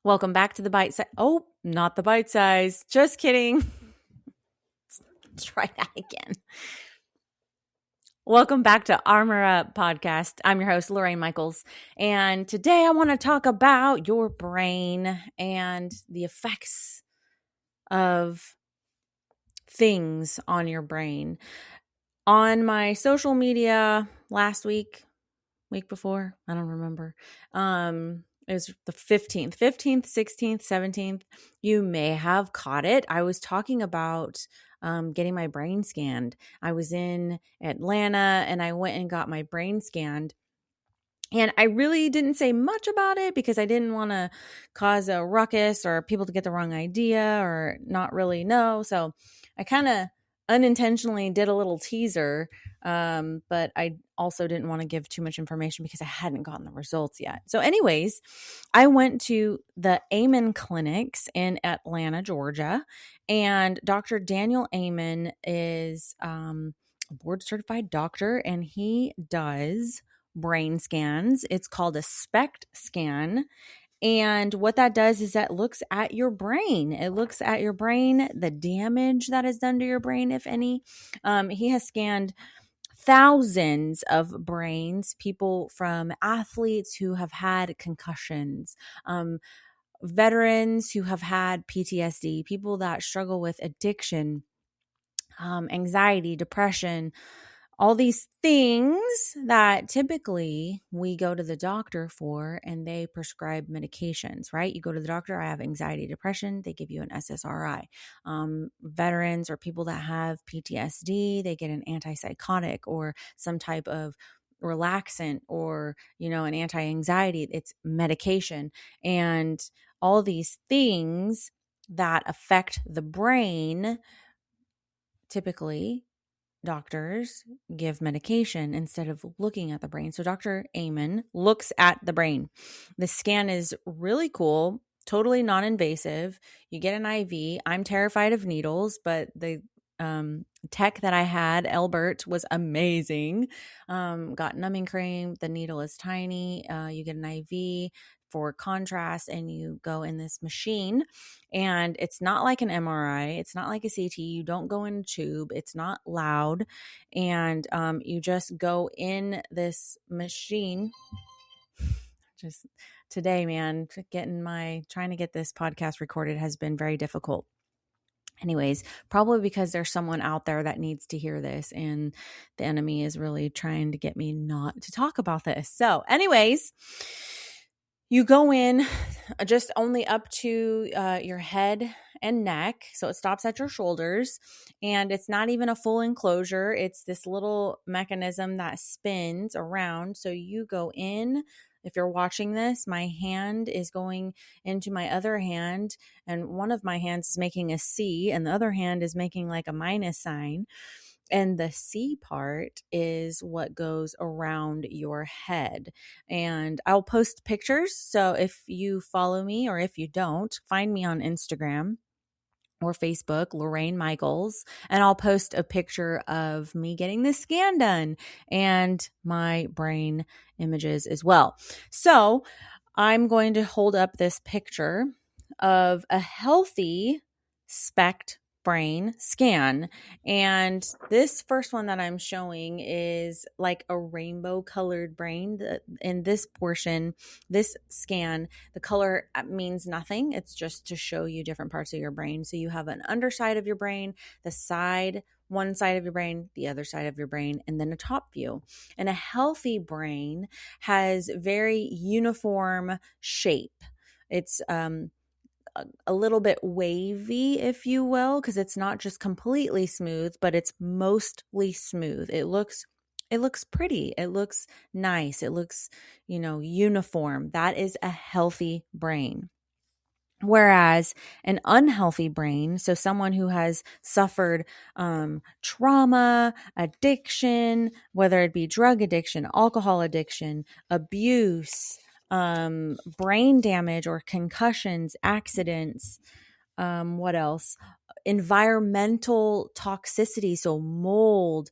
Welcome back to the bite size. Oh, not the bite size. Just kidding. Let's try that again. Welcome back to Armor Up Podcast. I'm your host, Lorraine Michaels. And today I want to talk about your brain and the effects of things on your brain. On my social media last week before, I don't remember. It was the 15th, 16th, 17th. You may have caught it. I was talking about getting my brain scanned. I was in Atlanta and I went and got my brain scanned. And I really didn't say much about it because I didn't want to cause a ruckus or people to get the wrong idea or not really know. So I kind of unintentionally did a little teaser, but I also didn't want to give too much information because I hadn't gotten the results yet. So anyways, I went to the Amen clinics in Atlanta, Georgia, and Dr. Daniel Amen is a board certified doctor, and he does brain scans. It's called a SPECT scan. And what that does is that looks at your brain. It looks at your brain, the damage that is done to your brain, if any. He has scanned thousands of brains, people from athletes who have had concussions, veterans who have had PTSD, people that struggle with addiction, anxiety, depression, all these things that typically we go to the doctor for and they prescribe medications, right? You go to the doctor, I have anxiety, depression, they give you an SSRI. Veterans or people that have PTSD, they get an antipsychotic or some type of relaxant or, an anti-anxiety. It's medication. And all these things that affect the brain, typically doctors give medication instead of looking at the brain. So Dr. Amen looks at the brain. The scan is really cool, totally non-invasive. You get an IV. I'm terrified of needles, but the tech that I had, Albert, was amazing. Got numbing cream. The needle is tiny. You get an IV for contrast and you go in this machine, and it's not like an MRI. It's not like a CT. You don't go in a tube. It's not loud. And you just go in this machine. Just today, man, trying to get this podcast recorded has been very difficult. Anyways, probably because there's someone out there that needs to hear this and the enemy is really trying to get me not to talk about this. So anyways, you go in just only up to your head and neck. So it stops at your shoulders, and it's not even a full enclosure. It's this little mechanism that spins around. So you go in. If you're watching this, my hand is going into my other hand, and one of my hands is making a C and the other hand is making like a minus sign. And the C part is what goes around your head. And I'll post pictures. So if you follow me or if you don't, find me on Instagram or Facebook, Lorraine Michaels, and I'll post a picture of me getting this scan done and my brain images as well. So I'm going to hold up this picture of a healthy SPECT brain scan. And this first one that I'm showing is like a rainbow colored brain. In this portion, this scan, the color means nothing. It's just to show you different parts of your brain. So you have an underside of your brain, one side of your brain, the other side of your brain, and then a top view. And a healthy brain has very uniform shape. It's a little bit wavy, if you will, because it's not just completely smooth, but it's mostly smooth. It looks pretty. It looks nice. It looks, uniform. That is a healthy brain. Whereas an unhealthy brain, so someone who has suffered trauma, addiction, whether it be drug addiction, alcohol addiction, abuse, brain damage or concussions, accidents, what else? Environmental toxicity, so mold,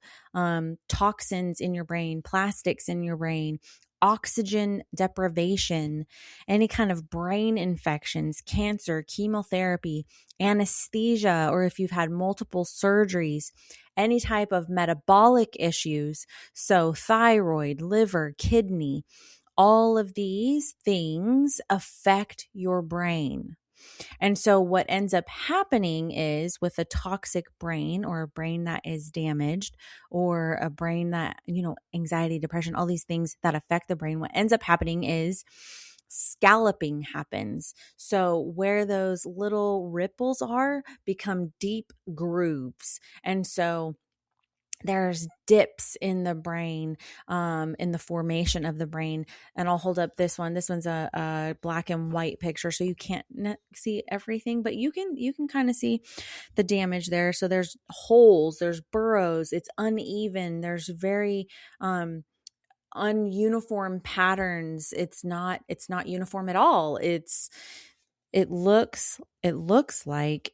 toxins in your brain, plastics in your brain, oxygen deprivation, any kind of brain infections, cancer, chemotherapy, anesthesia, or if you've had multiple surgeries, any type of metabolic issues, so thyroid, liver, kidney, all of these things affect your brain. And so what ends up happening is with a toxic brain or a brain that is damaged or a brain that, anxiety, depression, all these things that affect the brain, what ends up happening is scalloping happens. So where those little ripples are become deep grooves. And so there's dips in the brain, in the formation of the brain. And I'll hold up this one. This one's a black and white picture, so you can't see everything, but you can kind of see the damage there. So there's holes, there's burrows, it's uneven, there's very ununiform patterns. It's not uniform at all. It looks like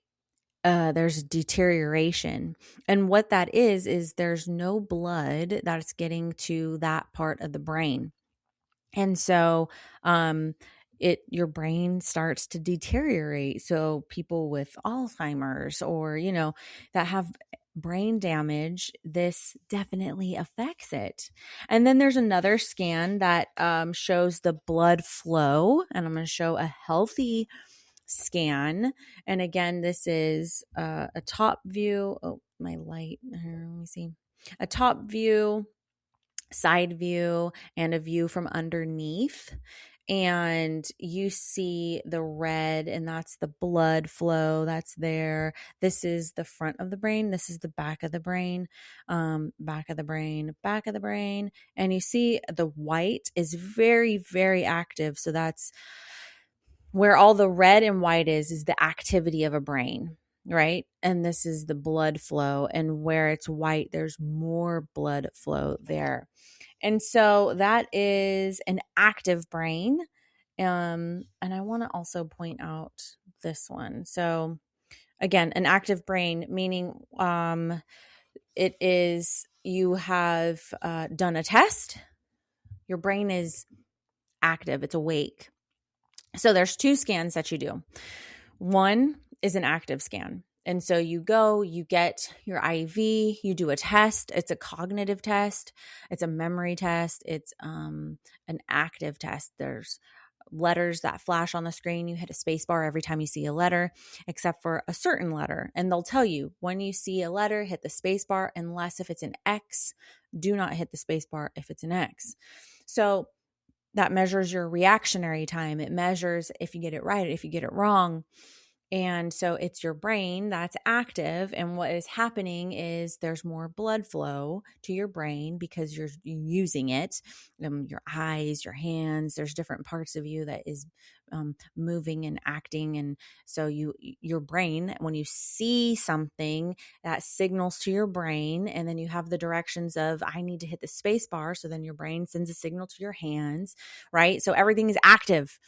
there's deterioration. And what that is there's no blood that's getting to that part of the brain. And so your brain starts to deteriorate. So people with Alzheimer's or, that have brain damage, this definitely affects it. And then there's another scan that shows the blood flow. And I'm going to show a healthy scan. And again, this is a top view. Oh, my light. Let me see. A top view, side view, and a view from underneath. And you see the red, and that's the blood flow that's there. This is the front of the brain. This is the back of the brain, back of the brain, back of the brain. And you see the white is very, very active. So that's where all the red and white is the activity of a brain, right? And this is the blood flow. And where it's white, there's more blood flow there. And so that is an active brain. And I want to also point out this one. So again, an active brain, meaning it is you have done a test. Your brain is active. It's awake. So there's two scans that you do. One is an active scan. And so you go, you get your IV, you do a test. It's a cognitive test. It's a memory test. It's an active test. There's letters that flash on the screen. You hit a space bar every time you see a letter, except for a certain letter. And they'll tell you when you see a letter, hit the space bar, unless if it's an X, do not hit the space bar if it's an X. So that measures your reactionary time. It measures if you get it right, if you get it wrong. And so it's your brain that's active. And what is happening is there's more blood flow to your brain because you're using it. Your eyes, your hands, there's different parts of you that is moving and acting. And so your brain, when you see something, that signals to your brain. And then you have the directions of, I need to hit the space bar. So then your brain sends a signal to your hands, right? So everything is active.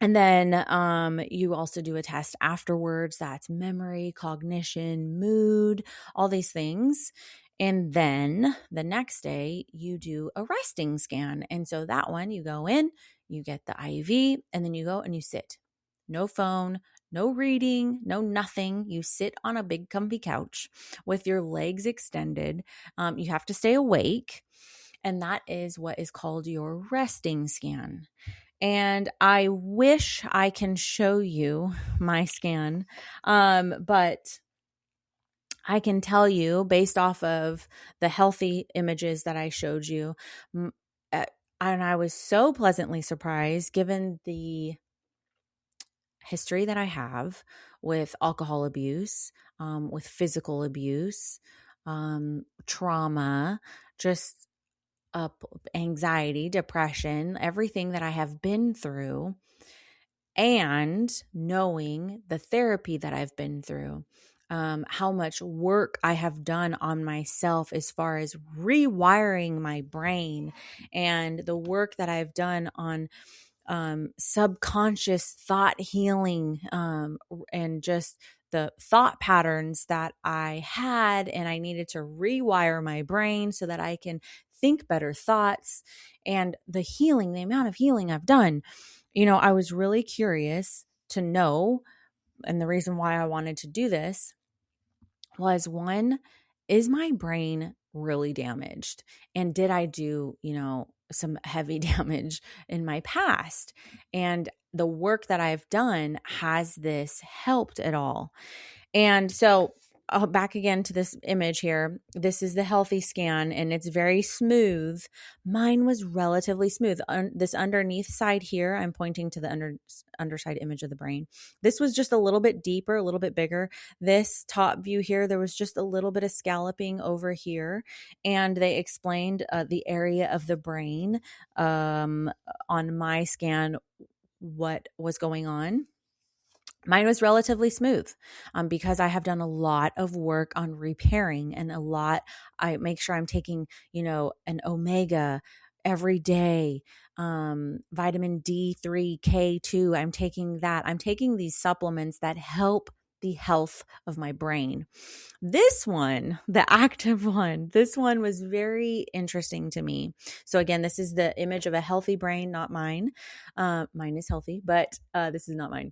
And then you also do a test afterwards. That's memory, cognition, mood, all these things. And then the next day you do a resting scan. And so that one, you go in, you get the IV, and then you go and you sit. No phone, no reading, no nothing. You sit on a big comfy couch with your legs extended. You have to stay awake. And that is what is called your resting scan. And I wish I can show you my scan, but I can tell you based off of the healthy images that I showed you, and I was so pleasantly surprised given the history that I have with alcohol abuse, with physical abuse, trauma, just anxiety, depression, everything that I have been through, and knowing the therapy that I've been through, how much work I have done on myself as far as rewiring my brain, and the work that I've done on subconscious thought healing, and just the thought patterns that I had, and I needed to rewire my brain so that I can think better thoughts, and the healing, the amount of healing I've done. I was really curious to know, and the reason why I wanted to do this was, one, is my brain really damaged? And did I do, some heavy damage in my past? And the work that I've done, has this helped at all? And so back again to this image here. This is the healthy scan, and it's very smooth. Mine was relatively smooth. This underneath side here, I'm pointing to the underside image of the brain. This was just a little bit deeper, a little bit bigger. This top view here, there was just a little bit of scalloping over here. And they explained the area of the brain on my scan, what was going on. Mine was relatively smooth because I have done a lot of work on repairing, and I make sure I'm taking, an omega every day, vitamin D3, K2. I'm taking that. I'm taking these supplements that help the health of my brain. This one, the active one, this one was very interesting to me. So again, this is the image of a healthy brain, not mine. Mine is healthy, but this is not mine.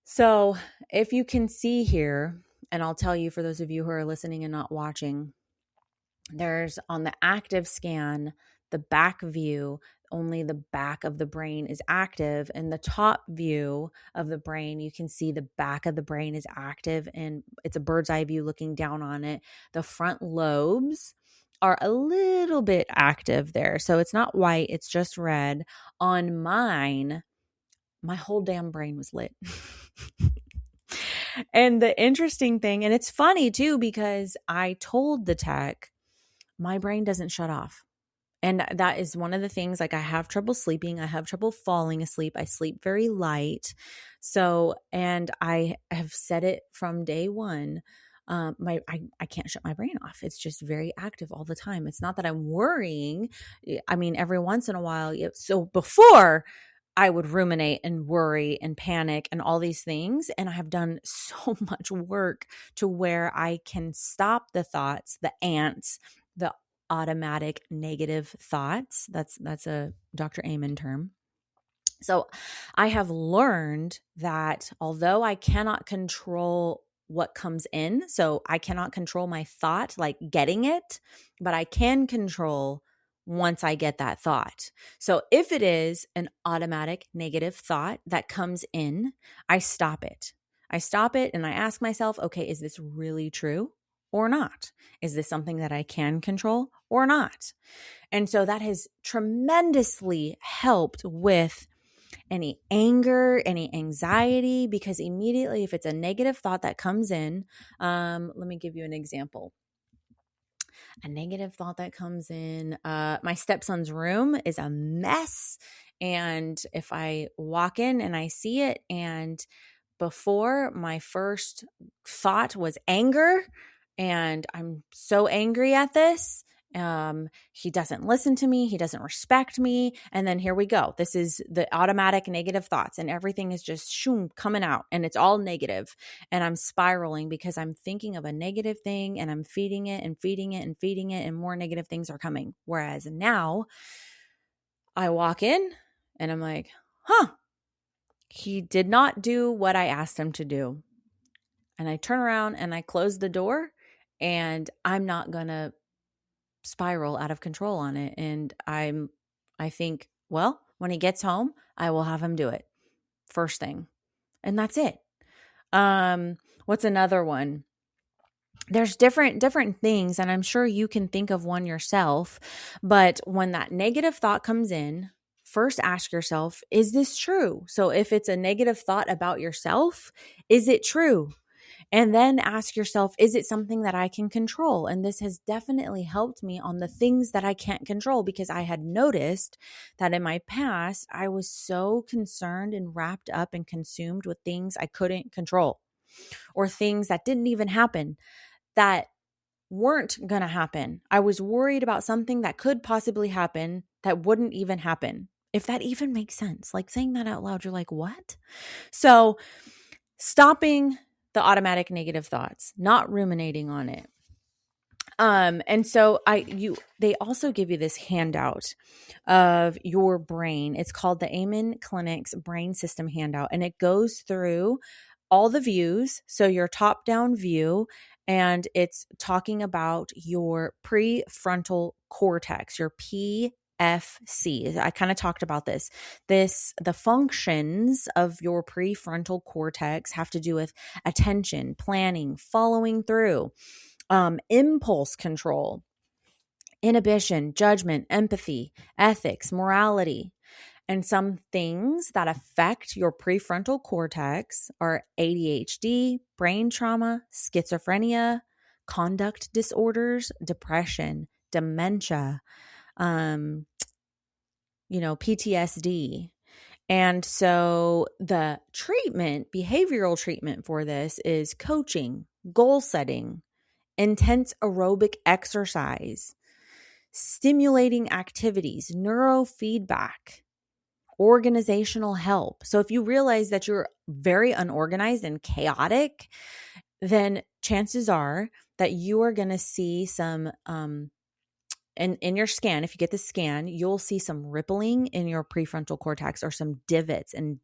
So if you can see here, and I'll tell you for those of you who are listening and not watching, there's on the active scan, the back view, only the back of the brain is active. And the top view of the brain, you can see the back of the brain is active, and it's a bird's eye view looking down on it. The front lobes are a little bit active there. So it's not white, it's just red. On mine, my whole damn brain was lit. And the interesting thing, and it's funny too, because I told the tech, my brain doesn't shut off. And that is one of the things, like I have trouble sleeping. I have trouble falling asleep. I sleep very light. So, and I have said it from day one, I can't shut my brain off. It's just very active all the time. It's not that I'm worrying. I mean, every once in a while. So before, I would ruminate and worry and panic and all these things. And I have done so much work to where I can stop the thoughts, the ants, the automatic negative thoughts. That's a Dr. Amen term. So I have learned that although I cannot control what comes in, so I cannot control my thought, like getting it, but I can control once I get that thought. So if it is an automatic negative thought that comes in, I stop it. I stop it and I ask myself, okay, is this really true or not? Is this something that I can control or not? And so that has tremendously helped with any anger, any anxiety, because immediately if it's a negative thought that comes in, let me give you an example. A negative thought that comes in, my stepson's room is a mess. And if I walk in and I see it, and before my first thought was anger, and I'm so angry at this, he doesn't listen to me. He doesn't respect me. And then here we go. This is the automatic negative thoughts, and everything is just coming out, and it's all negative. And I'm spiraling because I'm thinking of a negative thing, and I'm feeding it and feeding it and feeding it, and more negative things are coming. Whereas now I walk in and I'm like, he did not do what I asked him to do. And I turn around and I close the door, and I'm not going to spiral out of control on it. And I think, well, when he gets home, I will have him do it first thing. And that's it. What's another one? There's different things, and I'm sure you can think of one yourself. But when that negative thought comes in, first ask yourself, is this true? So if it's a negative thought about yourself, is it true? And then ask yourself, is it something that I can control? And this has definitely helped me on the things that I can't control, because I had noticed that in my past, I was so concerned and wrapped up and consumed with things I couldn't control, or things that didn't even happen, that weren't going to happen. I was worried about something that could possibly happen that wouldn't even happen. If that even makes sense, like saying that out loud, you're like, what? So stopping the automatic negative thoughts, not ruminating on it. And so they also give you this handout of your brain. It's called the Amen Clinic's Brain System Handout, and it goes through all the views. So your top-down view, and it's talking about your prefrontal cortex, your PFC. I kind of talked about this. The functions of your prefrontal cortex have to do with attention, planning, following through, impulse control, inhibition, judgment, empathy, ethics, morality. And some things that affect your prefrontal cortex are ADHD, brain trauma, schizophrenia, conduct disorders, depression, dementia, PTSD. And so the behavioral treatment for this is coaching, goal setting, intense aerobic exercise, stimulating activities, neurofeedback, organizational help. So if you realize that you're very unorganized and chaotic, then chances are that you are going to see some, in your scan, if you get the scan, you'll see some rippling in your prefrontal cortex or some divots and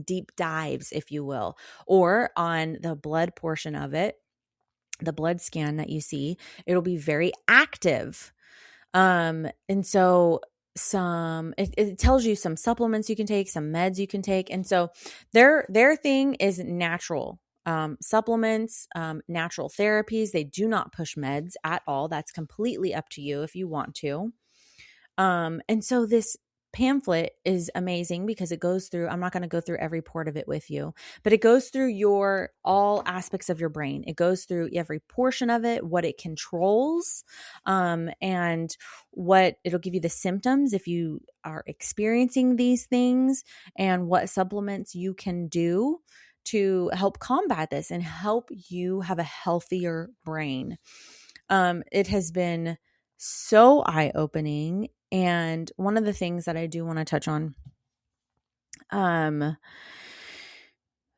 deep dives, if you will, or on the blood portion of it, the blood scan that you see, it'll be very active. And so it tells you some supplements you can take, some meds you can take. And so their thing is natural supplements, natural therapies. They do not push meds at all. That's completely up to you if you want to. And so this pamphlet is amazing because it goes through, I'm not going to go through every part of it with you, but it goes through all aspects of your brain. It goes through every portion of it, what it controls, and what it'll give you the symptoms if you are experiencing these things, and what supplements you can do to help combat this and help you have a healthier brain. It has been so eye-opening. And one of the things that I do want to touch on,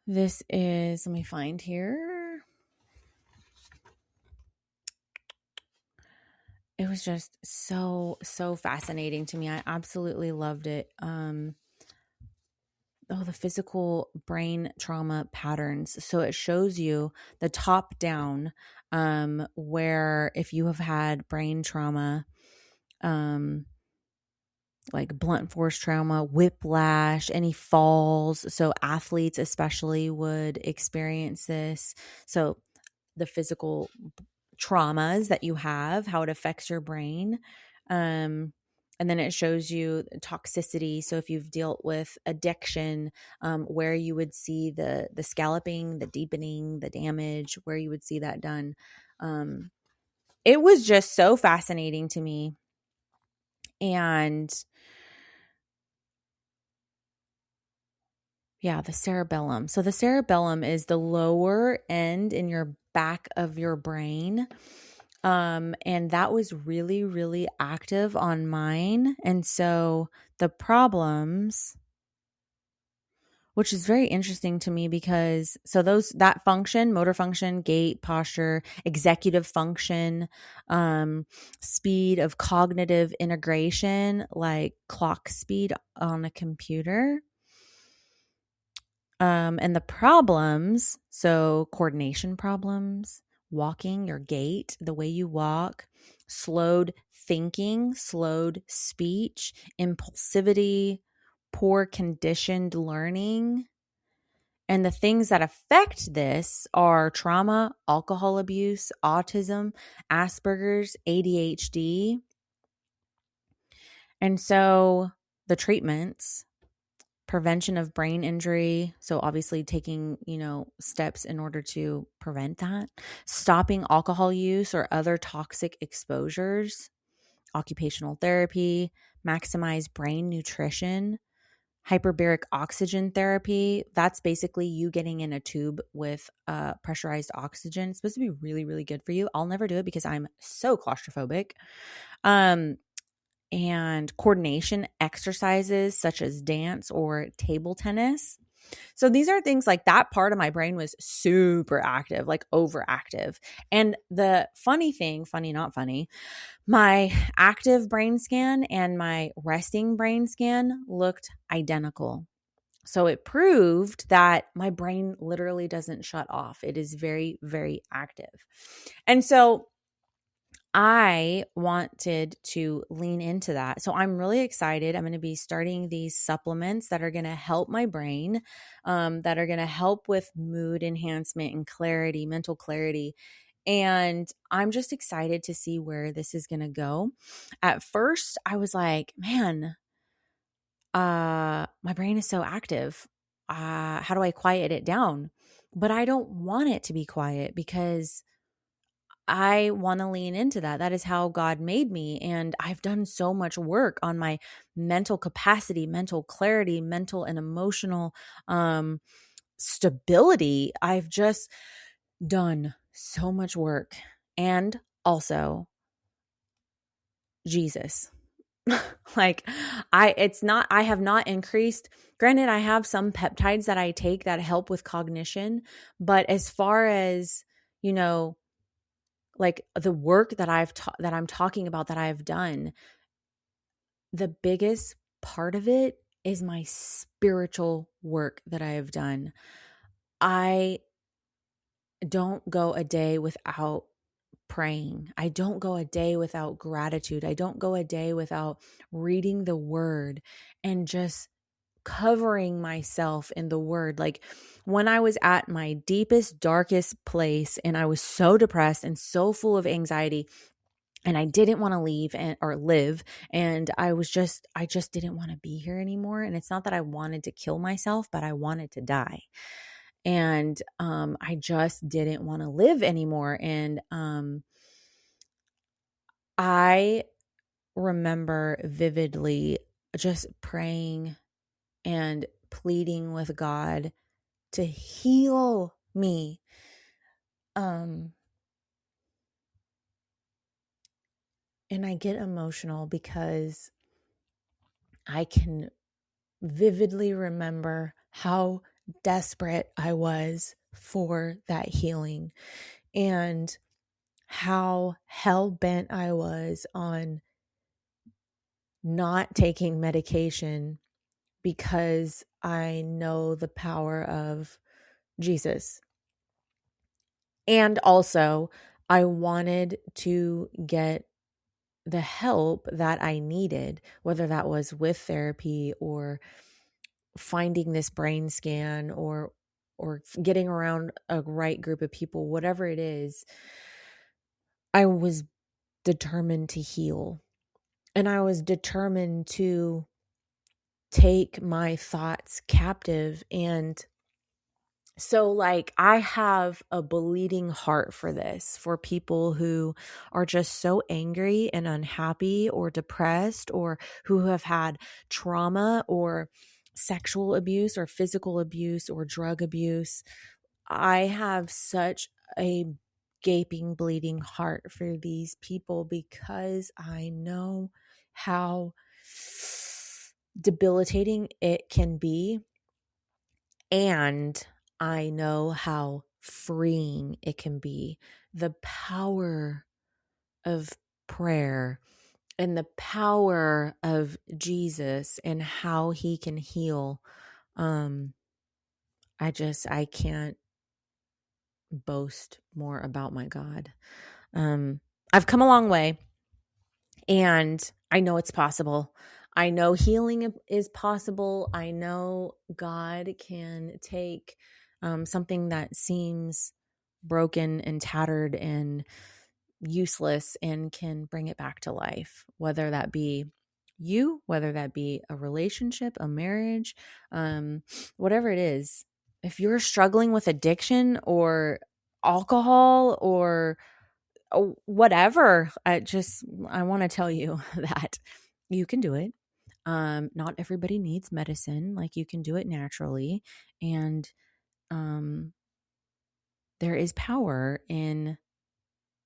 this is, let me find here. It was just so fascinating to me. I absolutely loved it. The physical brain trauma patterns. So it shows you the top down, where if you have had brain trauma, like blunt force trauma, whiplash, any falls. So athletes especially would experience this. So the physical traumas that you have, how it affects your brain. And then it shows you toxicity. So if you've dealt with addiction, where you would see the scalloping, the deepening, the damage, where you would see that done. It was just so fascinating to me. And yeah, the cerebellum. So the cerebellum is the lower end in your back of your brain. And that was really, really active on mine. And so the problems, which is very interesting to me because that function, motor function, gait, posture, executive function, speed of cognitive integration, like clock speed on a computer. And the problems, so coordination problems, walking, your gait, the way you walk, slowed thinking, slowed speech, impulsivity, poor conditioned learning. And the things that affect this are trauma, alcohol abuse, autism, Asperger's, ADHD. And so the treatments, prevention of brain injury. So obviously taking, steps in order to prevent that. Stopping alcohol use or other toxic exposures. Occupational therapy. Maximize brain nutrition. Hyperbaric oxygen therapy. That's basically you getting in a tube with pressurized oxygen. It's supposed to be really, really good for you. I'll never do it because I'm so claustrophobic. And coordination exercises such as dance or table tennis. So these are things like that part of my brain was super active, like overactive. And the funny thing, funny, not funny, my active brain scan and my resting brain scan looked identical. So it proved that my brain literally doesn't shut off. It is very, very active. And so I wanted to lean into that. So I'm really excited. I'm going to be starting these supplements that are going to help my brain, that are going to help with mood enhancement and clarity, mental clarity. And I'm just excited to see where this is going to go. At first, I was like, man, my brain is so active. How do I quiet it down? But I don't want it to be quiet because I want to lean into that. That is how God made me. And I've done so much work on my mental capacity, mental clarity, mental and emotional stability. I've just done so much work. And also Jesus. I have not increased. Granted, I have some peptides that I take that help with cognition. But as far as, like the work that that I'm talking about that I've done, the biggest part of it is my spiritual work that I have done. I don't go a day without praying. I don't go a day without gratitude. I don't go a day without reading the word and just covering myself in the word. Like when I was at my deepest, darkest place and I was so depressed and so full of anxiety, and I didn't want to leave or live. And I just didn't want to be here anymore. And it's not that I wanted to kill myself, but I wanted to die. And I just didn't want to live anymore. And I remember vividly just praying and pleading with God to heal me. And I get emotional because I can vividly remember how desperate I was for that healing and how hell bent I was on not taking medication because I know the power of Jesus. And also, I wanted to get the help that I needed, whether that was with therapy or finding this brain scan or getting around a right group of people, whatever it is. I was determined to heal, and I was determined to take my thoughts captive. And so like I have a bleeding heart for this, for people who are just so angry and unhappy or depressed, or who have had trauma or sexual abuse or physical abuse or drug abuse. I have such a gaping, bleeding heart for these people because I know how debilitating it can be. And I know how freeing it can be. The power of prayer and the power of Jesus and how he can heal. I can't boast more about my God. I've come a long way, and I know it's possible. I know healing is possible. I know God can take something that seems broken and tattered and useless and can bring it back to life, whether that be you, whether that be a relationship, a marriage, whatever it is. If you're struggling with addiction or alcohol or whatever, I want to tell you that you can do it. Not everybody needs medicine. Like, you can do it naturally. And there is power in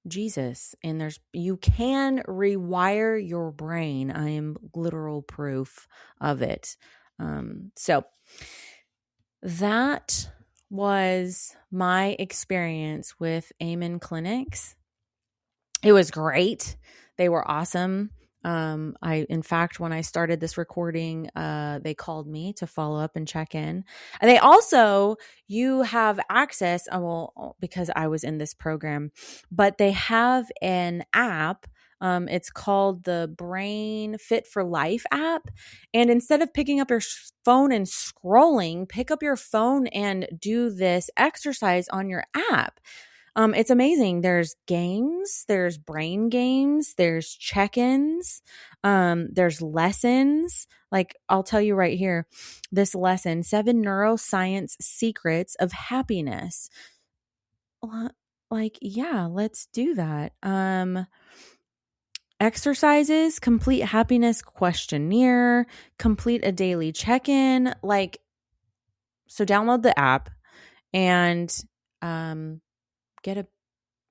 Jesus, and you can rewire your brain. I am literal proof of it. So that was my experience with Amen Clinics. It was great. They were awesome. In fact, when I started this recording, they called me to follow up and check in. And they also, you have access, because I was in this program, but they have an app. It's called the Brain Fit for Life app. And instead of picking up your phone and scrolling, pick up your phone and do this exercise on your app. It's amazing. There's games, there's brain games, there's check-ins, there's lessons. Like I'll tell you right here, this lesson, 7 neuroscience secrets of happiness. Like, yeah, let's do that. Exercises, complete happiness questionnaire, complete a daily check-in. Like, so download the app and get a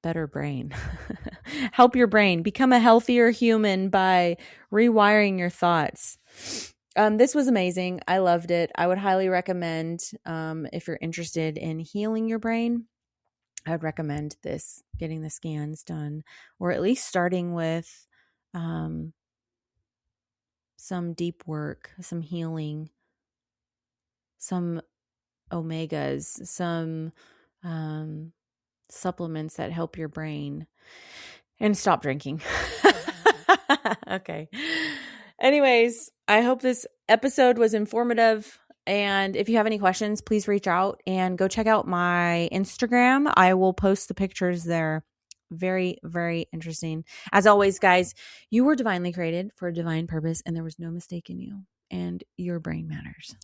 better brain. Help your brain become a healthier human by rewiring your thoughts. This was amazing. I loved it. I would highly recommend, if you're interested in healing your brain, I would recommend this, getting the scans done, or at least starting with some deep work, some healing, some omegas, some supplements that help your brain, and stop drinking. Okay. Anyways, I hope this episode was informative. And if you have any questions, please reach out and go check out my Instagram. I will post the pictures there. Very, very interesting. As always, guys, you were divinely created for a divine purpose, and there was no mistake in you, and your brain matters.